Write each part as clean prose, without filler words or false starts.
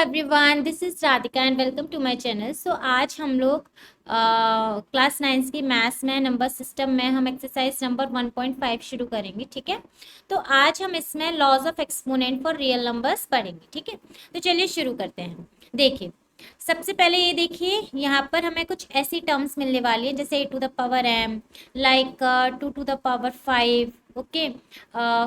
Everyone, this is Radhika and welcome to my channel. So आज हम लोग क्लास 9 की मैथ्स में नंबर सिस्टम में हम एक्सरसाइज नंबर 1.5 शुरू करेंगे। ठीक है, तो आज हम इसमें laws of exponent for real numbers पढ़ेंगे। ठीक है, तो चलिए शुरू करते हैं। देखिए, सबसे पहले ये देखिए, यहाँ पर हमें कुछ ऐसी टर्म्स मिलने वाली है जैसे a⁻m, like 2⁻5, okay,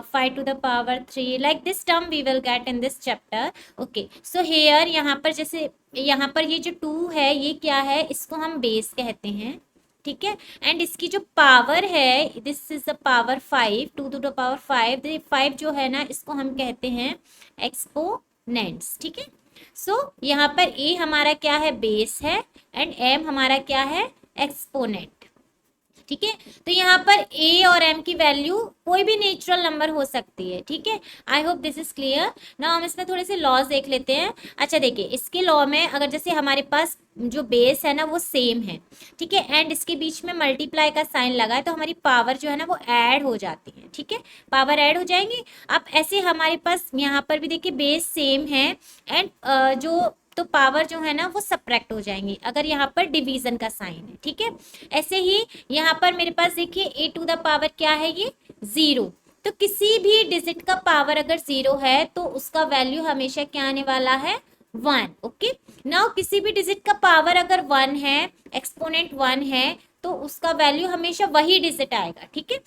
5⁻3, like this term we will get in this chapter. Okay, so here यहाँ पर जैसे यहाँ पर ये जो 2 है ये क्या है, इसको हम बेस कहते हैं। ठीक है, एंड इसकी जो पावर है, दिस इज द पावर 5, 2⁻5, 5 जो है ना इसको हम कहते हैं एक्सपोनेंट्स। ठीक है, सो यहाँ पर ए हमारा क्या है, बेस है, एंड एम हमारा क्या है, एक्सपोनेंट। ठीक है, तो यहाँ पर ए और एम की वैल्यू कोई भी नेचुरल नंबर हो सकती है। ठीक है, I hope this is clear. ना हम इसमें थोड़े से लॉज देख लेते हैं। अच्छा देखिए, इसके लॉ में अगर जैसे हमारे पास जो बेस है ना वो सेम है, ठीक है, एंड इसके बीच में मल्टीप्लाई का साइन लगा है, तो हमारी पावर जो है ना वो ऐड हो जाती है। ठीक है, पावर ऐड हो जाएंगी। अब ऐसे हमारे पास यहाँ पर भी देखिए बेस सेम है, एंड जो तो पावर जो है ना वो सब्ट्रैक्ट हो जाएंगी अगर यहाँ पर डिवीजन का साइन है। ठीक है, ऐसे ही यहाँ पर मेरे पास देखिए a⁻ क्या है, ये 0। तो किसी भी डिजिट का पावर अगर 0 है तो उसका वैल्यू हमेशा क्या आने वाला है, 1। ओके, नाउ किसी भी डिजिट का पावर अगर 1 है, एक्सपोनेंट 1 है, तो उसका वैल्यू हमेशा वही डिजिट आएगा। ठीक है,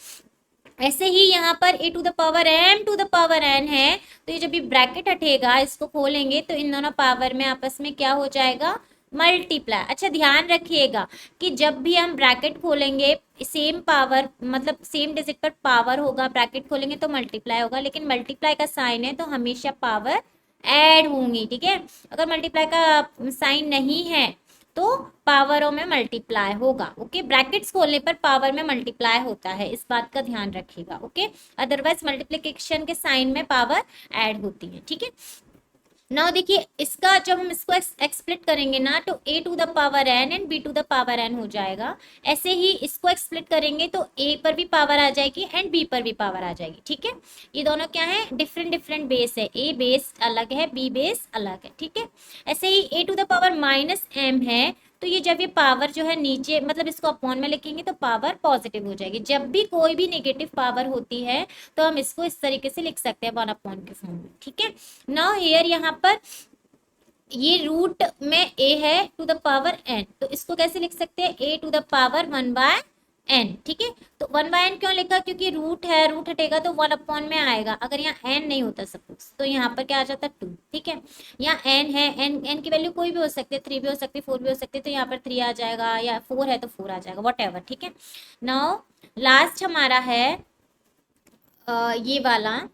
ऐसे ही यहाँ पर a⁻m⁻n है, तो ये जब भी ब्रैकेट हटेगा, इसको खोलेंगे तो इन दोनों पावर में आपस में क्या हो जाएगा, मल्टीप्लाई। अच्छा ध्यान रखिएगा कि जब भी हम ब्रैकेट खोलेंगे, सेम पावर मतलब सेम डिजिट पर पावर होगा, ब्रैकेट खोलेंगे तो मल्टीप्लाई होगा, लेकिन मल्टीप्लाई का साइन है तो हमेशा पावर ऐड होंगी। ठीक है, अगर मल्टीप्लाई का साइन नहीं है तो पावरों में मल्टीप्लाई होगा। ओके, ब्रैकेट्स खोलने पर पावर में मल्टीप्लाई होता है, इस बात का ध्यान रखिएगा। ओके, अदरवाइज मल्टीप्लिकेशन के साइन में पावर ऐड होती है। ठीक है, नाउ देखिए, इसका जब हम इसको एक्सप्लिट करेंगे ना तो a⁻n एंड b⁻n हो जाएगा। ऐसे ही इसको एक्सप्लिट करेंगे तो a पर भी पावर आ जाएगी एंड b पर भी पावर आ जाएगी। ठीक है, ये दोनों क्या है, डिफरेंट डिफरेंट बेस है, a बेस अलग है, b बेस अलग है। ठीक है, ऐसे ही a⁻−m है, तो ये जब ये पावर जो है नीचे मतलब इसको अपॉन में लिखेंगे तो पावर पॉजिटिव हो जाएगी। जब भी कोई भी नेगेटिव पावर होती है तो हम इसको इस तरीके से लिख सकते हैं, 1/, के फॉर्म में। ठीक है, नाउ हियर यहाँ पर ये रूट में a है टू द पावर n, तो इसको कैसे लिख सकते हैं, a⁻1/n। ठीक है, तो 1/n क्यों लिखा, क्योंकि रूट है, रूट हटेगा तो 1 में आएगा। अगर यहाँ n नहीं होता सपोज तो यहाँ पर क्या आ जाता, 2। ठीक है, यहाँ n है, n की वैल्यू कोई भी हो सकती है, 3 भी हो सकती है, 4 भी हो सकती है, तो यहाँ पर 3 आ जाएगा, या 4 है तो 4 आ जाएगा, वट एवर। ठीक है, नाउ लास्ट हमारा है ये वाला,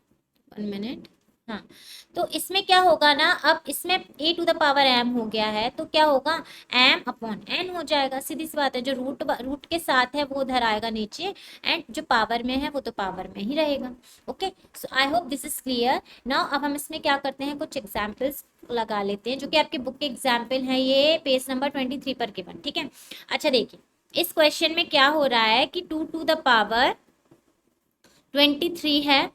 1 मिनट। हाँ, तो इसमें क्या होगा ना, अब इसमें a⁻m हो गया है तो क्या होगा, m/n हो जाएगा। सीधी सी बात है, जो रूट के साथ है वो उधर आएगा नीचे, एंड जो पावर में है वो तो पावर में ही रहेगा। Okay, so I hope this is clear. Now अब हम इसमें क्या करते हैं, कुछ एग्जाम्पल्स लगा लेते हैं जो कि आपके बुक के एग्जाम्पल है, ये पेज नंबर 23 पर गिवन। ठीक है, अच्छा देखिए, इस क्वेश्चन में क्या हो रहा है कि 2⁻23 है,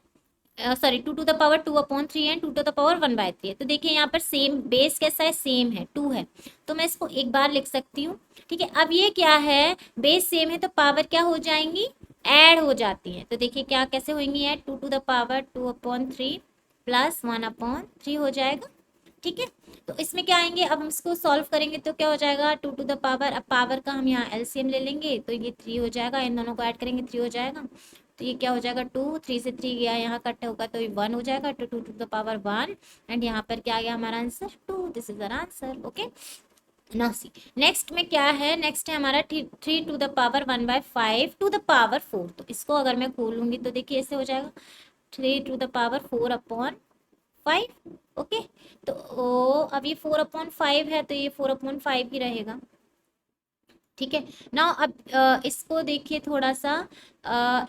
सॉरी 2⁻2/3 एंड 2⁻1/3 है। तो देखिए यहाँ पर सेम बेस कैसा है, सेम है, 2 है, तो मैं इसको एक बार लिख सकती हूँ। ठीक है, अब ये क्या है, बेस सेम है तो पावर क्या हो जाएंगी, ऐड हो जाती है। तो देखिए क्या कैसे होंगी ऐड, 2⁻2/3 प्लस 1/3 हो जाएगा। ठीक है, तो इसमें क्या आएंगे, अब हम इसको सॉल्व करेंगे तो क्या हो जाएगा, 2 अब पावर का हम यहाँ एलसीएम ले लेंगे तो ये 3 हो जाएगा, इन दोनों को ऐड करेंगे 3 हो जाएगा, तो ये क्या हो जाएगा, 2, 3 से 3 गया, यहाँ कट होगा तो ये 1 हो जाएगा, 2 1, एंड यहाँ पर क्या आ गया हमारा answer, 2। This is our answer. Okay, now see next में क्या है, नेक्स्ट है हमारा 3⁻1/5 तो इसको अगर मैं खोलूंगी तो देखिए ऐसे हो जाएगा, 3⁻4/5। ओके, तो अब ये 4/5 है तो ये 4/5 ही रहेगा। ठीक है, नाउ अब इसको देखिए थोड़ा सा,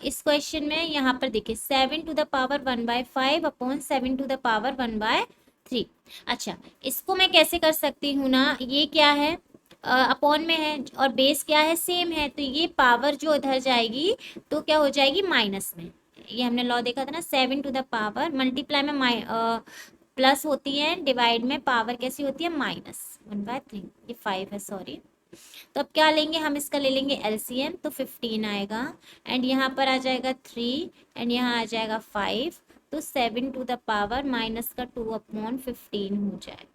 इस क्वेश्चन में यहाँ पर देखिए 7⁻1/5/7⁻1/3। अच्छा, इसको मैं कैसे कर सकती हूँ ना, ये क्या है, अपॉन में है और बेस क्या है, सेम है, तो ये पावर जो इधर जाएगी तो क्या हो जाएगी, माइनस में। ये हमने लॉ देखा था ना, 7 टू द पावर मल्टीप्लाई में प्लस होती है, डिवाइड में पावर कैसी होती है, -1/3, ये 5 है सॉरी। तो अब क्या लेंगे हम, इसका ले लेंगे एलसीएम, तो 15 आएगा, एंड यहाँ पर आ जाएगा 3, एंड यहाँ आ जाएगा 5, तो 7 टू द पावर माइनस का 2/15 हो जाएगा।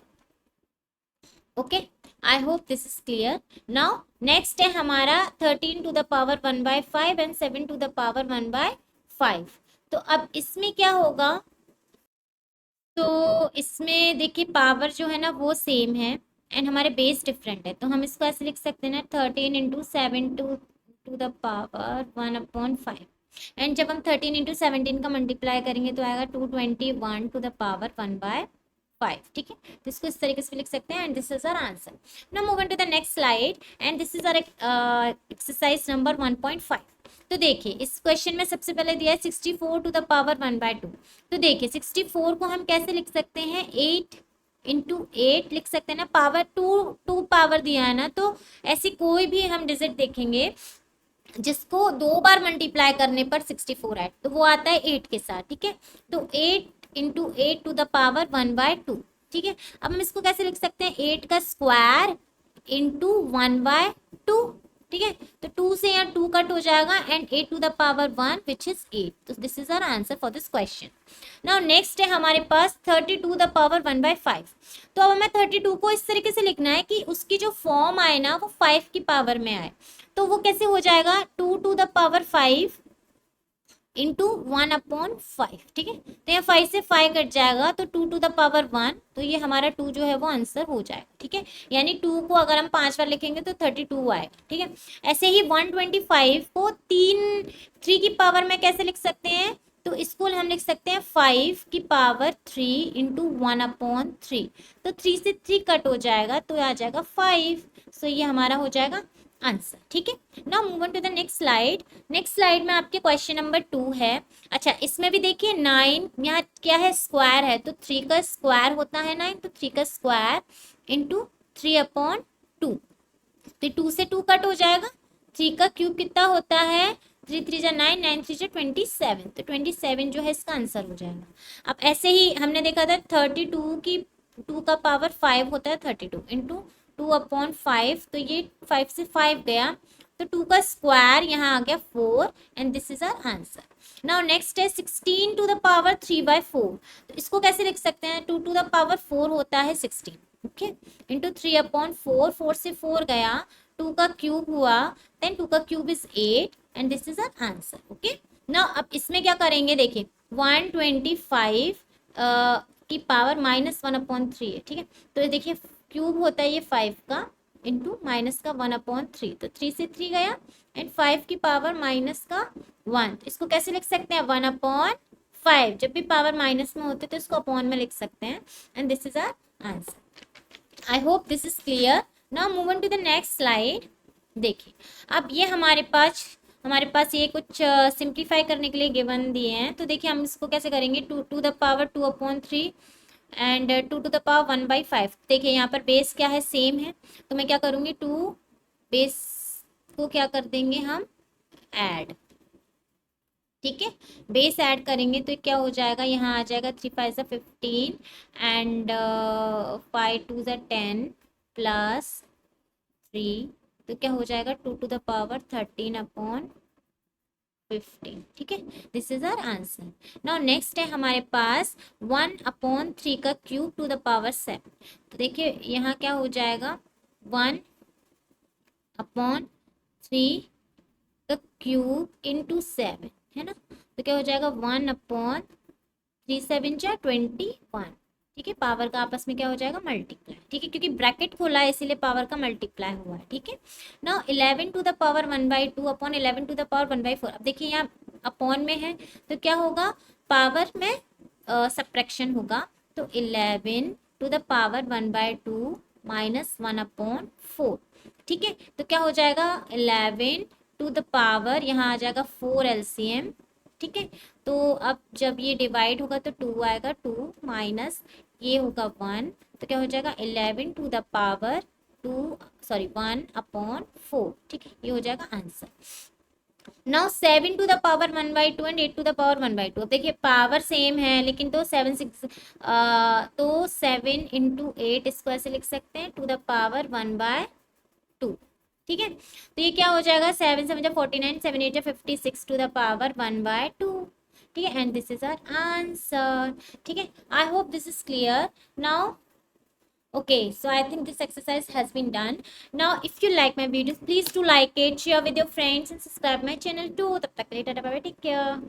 Okay, I hope this is clear. Now next है हमारा 13 to the power 1/5 and 7 to the power 1/5। तो अब इसमें क्या होगा, तो इसमें देखिए पावर जो है ना वो सेम है एंड हमारे बेस डिफरेंट है, तो हम इसको ऐसे लिख सकते हैं ना 13 into 7 to the power 1/5, and जब हम 13 इंटू 17 का मल्टीप्लाई करेंगे तो आएगा 221 टू द पावर 1/5, ठीक है। तो इसको इस तरीके से लिख सकते हैं, and this is our answer. Now move on to the next slide, and this is our exercise number 1.5। तो देखिए इस क्वेश्चन में सबसे पहले दिया है 64 टू द पावर 1/2। तो देखिए 64 को हम कैसे लिख सकते हैं, 8 इंटू 8 लिख सकते हैं ना, पावर टू पावर दिया है ना, तो ऐसी कोई भी हम डिजिट देखेंगे जिसको 2 बार मल्टीप्लाई करने पर 64 आए, तो वो आता है 8 के साथ, ठीक है। तो 8 इंटू 8 टू द पावर 1/2, ठीक है। अब हम इसको कैसे लिख सकते हैं, 8 का स्क्वायर इंटू 1/2, ठीक है। तो 2 से यहाँ 2 कट हो जाएगा, and 8 to the power 1 which is 8। तो this is our answer for this question. Now next है हमारे पास 32 टू द पावर 1/5। तो अब हमें 32 को इस तरीके से लिखना है कि उसकी जो फॉर्म आए ना वो 5 की पावर में आए, तो वो कैसे हो जाएगा, 2 टू द पावर 5 इंटू 1/5, ठीक है। तो यहाँ 5 से 5 कट जाएगा, तो 2 टू द पावर 1, तो ये हमारा 2 जो है वो आंसर हो जाएगा, ठीक है। यानी 2 को अगर हम 5 बार लिखेंगे तो 32 आएगा, ठीक है। ऐसे ही 125 को 3 की पावर में कैसे लिख सकते हैं, तो इसको हम लिख सकते हैं 5 की पावर 3 इंटू 1/3, तो 3 से 3 कट हो जाएगा, तो आ जाएगा 5। सो ये हमारा हो जाएगा आंसर, ठीक है। Now move on to the next slide. Next slide में आपके क्वेश्चन नंबर 2 है। अच्छा, इसमें भी देखिए 9 यहाँ क्या है, स्क्वायर है, तो 3 का स्क्वायर होता है 9, तो 3 का स्क्वायर इंटू 3/2, तो 2 से 2 कट हो जाएगा। 3 का क्यूब कितना होता है, 3 3 जा 9, 9 3 जा 27, तो 27 जो है इसका आंसर हो जाएगा। अब ऐसे ही हमने देखा था 32 की 2 का पावर 5 होता है 32 इंटू 2/5, तो ये 5 से 5 गया, तो 2 का स्क्वायर यहाँ आ गया 4, and this is our answer. Now next है 16 टू द पावर 3/4। तो इसको कैसे लिख सकते हैं, 2 टू द पावर 4 होता है 16, ओके, इंटू 3/4, 4 से 4 गया, 2 का क्यूब हुआ, देन 2 का cube is 8, and this is our answer, okay. Now अब इसमें क्या करेंगे, देखिए 125 की पावर -1/3 है, ठीक है। तो देखिए क्यूब होता है ये 5 का इंटू माइनस का 1/3, तो 3 से 3 गया, एंड 5 की पावर माइनस का 1, तो इसको कैसे लिख सकते हैं, 1/5। जब भी पावर माइनस में होते तो इसको अपॉन में लिख सकते हैं, and this is our answer. I hope this is clear. Now move on to the next slide. देखिए अब ये हमारे पास ये कुछ सिंप्लीफाई करने के लिए गिवन दिए हैं, तो देखिए हम इसको कैसे करेंगे, 2 to the power 2/3 and 2 to the power 1/5। देखिए यहाँ पर बेस क्या है, सेम है, तो मैं क्या करूँगी, 2 बेस को क्या कर देंगे हम, ऐड, ठीक है। बेस ऐड करेंगे तो क्या हो जाएगा, यहाँ आ जाएगा 3 5 ज़ा 15 एंड 5 2 ज़ा 10 प्लस 3, तो क्या हो जाएगा 2 टू द पावर 13/15, ठीक है। This is our answer. Now next है हमारे पास 1/3 का क्यूब टू द पावर 7। तो देखिए यहाँ क्या हो जाएगा, 1/3 का क्यूब इंटू 7, है ना, तो क्या हो जाएगा 1/3 7 जा 21, ठीक है। पावर का आपस में क्या हो जाएगा, मल्टीप्लाई, ठीक है, क्योंकि ब्रैकेट खोला है इसीलिए पावर का मल्टीप्लाई हुआ है, ठीक है। Now 11 to the power 1/2 upon 11 to the power 1/4। अब देखिए यहाँ अपॉन में है तो क्या होगा, पावर में सब्ट्रैक्शन होगा, तो 11 टू द पावर 1/2 माइनस 1/4, ठीक है। तो क्या हो जाएगा, 11 टू द पावर, यहाँ आ जाएगा 4 एलसीएम, ठीक है। तो अब जब ये डिवाइड होगा तो 2 आएगा, 2 माइनस ये होगा 1, तो क्या हो जाएगा 11 टू द पावर 1/4, ठीक है, ये हो जाएगा answer. Now 7 to the power 1/2 and 8 to the power 1/2। अब देखिए पावर सेम है लेकिन तो 7 इंटू 8 इसको ऐसे लिख सकते हैं, टू द पावर 1/2। ठीक है, तो ये क्या हो जाएगा, 7 7 49, 7 8 56 टू द पावर 1/2। ठीक है, and this is our answer. ठीक है, I hope this is clear now. Okay, so I think this exercise has been done. Now, if you like my videos, please do like it, share with your friends, and subscribe my channel too. तब तक के लिए tata bye bye, take care.